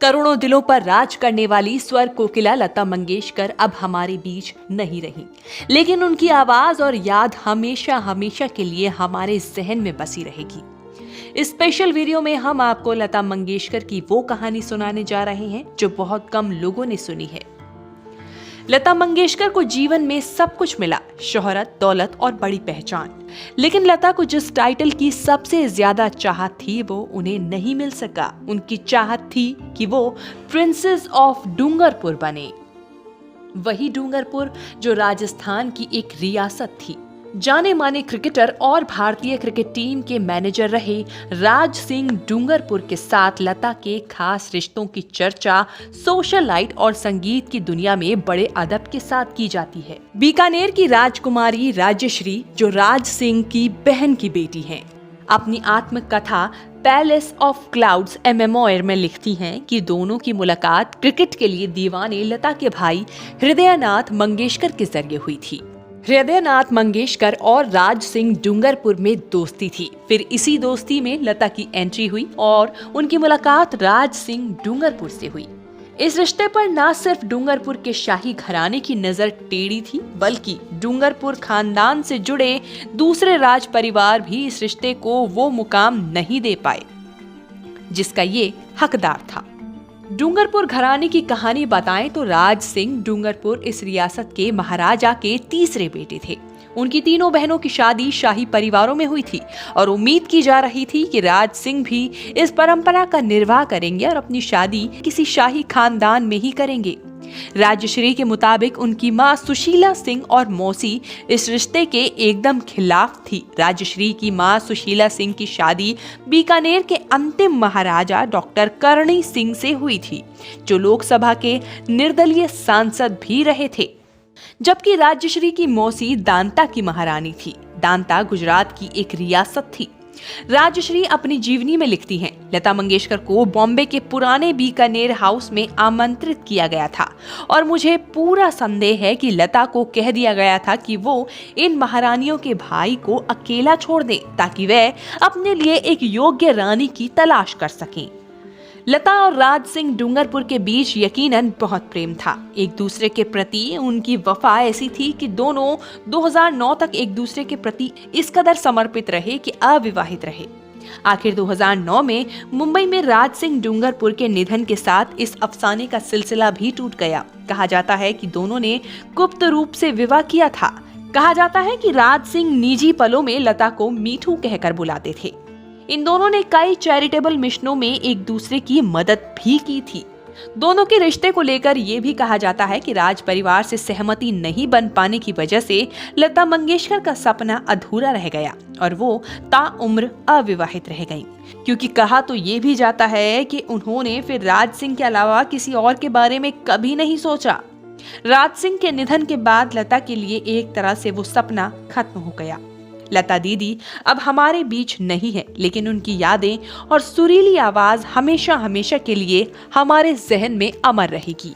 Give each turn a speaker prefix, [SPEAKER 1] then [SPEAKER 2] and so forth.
[SPEAKER 1] करोड़ों दिलों पर राज करने वाली स्वर कोकिला लता मंगेशकर अब हमारे बीच नहीं रही, लेकिन उनकी आवाज और याद हमेशा हमेशा के लिए हमारे जहन में बसी रहेगी। इस स्पेशल वीडियो में हम आपको लता मंगेशकर की वो कहानी सुनाने जा रहे हैं जो बहुत कम लोगों ने सुनी है। लता मंगेशकर को जीवन में सब कुछ मिला, शोहरत, दौलत और बड़ी पहचान, लेकिन लता को जिस टाइटल की सबसे ज्यादा चाहत थी वो उन्हें नहीं मिल सका। उनकी चाहत थी कि वो प्रिंसेस ऑफ डूंगरपुर बने, वही डूंगरपुर जो राजस्थान की एक रियासत थी। जाने माने क्रिकेटर और भारतीय क्रिकेट टीम के मैनेजर रहे राज सिंह डूंगरपुर के साथ लता के खास रिश्तों की चर्चा सोशल लाइट और संगीत की दुनिया में बड़े अदब के साथ की जाती है। बीकानेर की राजकुमारी राज्यश्री, जो राज सिंह की बहन की बेटी हैं, अपनी आत्मकथा पैलेस ऑफ क्लाउड्स एमेमोयर में लिखती हैं कि दोनों की मुलाकात क्रिकेट के लिए दीवाने लता के भाई हृदयनाथ मंगेशकर के जरिए हुई थी। हृदयनाथ मंगेशकर और राज सिंह डूंगरपुर में दोस्ती थी। फिर इसी दोस्ती में लता की एंट्री हुई और उनकी मुलाकात राज सिंह डूंगरपुर से हुई। इस रिश्ते पर न सिर्फ डूंगरपुर के शाही घराने की नजर टेढ़ी थी, बल्कि डूंगरपुर खानदान से जुड़े दूसरे राज परिवार भी इस रिश्ते को वो मुकाम नहीं दे पाए जिसका ये हकदार था। डूंगरपुर घराने की कहानी बताएं तो राज सिंह डूंगरपुर इस रियासत के महाराजा के तीसरे बेटे थे। उनकी तीनों बहनों की शादी शाही परिवारों में हुई थी और उम्मीद की जा रही थी कि राज सिंह भी इस परंपरा का निर्वाह करेंगे और अपनी शादी किसी शाही खानदान में ही करेंगे। राज्यश्री के मुताबिक उनकी मां सुशीला सिंह और मौसी इस रिश्ते के एकदम खिलाफ थी। राज्यश्री की मां सुशीला सिंह की शादी बीकानेर के अंतिम महाराजा डॉक्टर करणी सिंह से हुई थी, जो लोकसभा के निर्दलीय सांसद भी रहे थे, जबकि राज्यश्री की मौसी दांता की महारानी थी। दांता गुजरात की एक रियासत थी। राजश्री अपनी जीवनी में लिखती हैं, लता मंगेशकर को बॉम्बे के पुराने बीकानेर हाउस में आमंत्रित किया गया था और मुझे पूरा संदेह है कि लता को कह दिया गया था कि वो इन महारानियों के भाई को अकेला छोड़ दें ताकि वे अपने लिए एक योग्य रानी की तलाश कर सकें। लता और राज सिंह डूंगरपुर के बीच यकीनन बहुत प्रेम था। एक दूसरे के प्रति उनकी वफा ऐसी थी कि दोनों 2009 तक एक दूसरे के प्रति इस कदर समर्पित रहे कि अविवाहित रहे। आखिर 2009 में मुंबई में राज सिंह डूंगरपुर के निधन के साथ इस अफसाने का सिलसिला भी टूट गया। कहा जाता है कि दोनों ने गुप्त रूप से विवाह किया था। कहा जाता है कि राज सिंह निजी पलों में लता को मीठू कहकर बुलाते थे। इन दोनों ने कई चैरिटेबल मिशनों में एक दूसरे की मदद भी की थी। दोनों के रिश्ते को लेकर यह भी कहा जाता है कि राज परिवार से सहमति नहीं बन पाने की वजह से लता मंगेशकर का सपना अधूरा रह गया और वो ताउम्र अविवाहित रह गईं। क्योंकि कहा तो ये भी जाता है कि उन्होंने फिर राज सिंह के अलावा किसी और के बारे में कभी नहीं सोचा। राज सिंह के निधन के बाद लता के लिए एक तरह से वो सपना खत्म हो गया। लता दीदी अब हमारे बीच नहीं है, लेकिन उनकी यादें और सुरीली आवाज हमेशा हमेशा के लिए हमारे जहन में अमर रहेगी।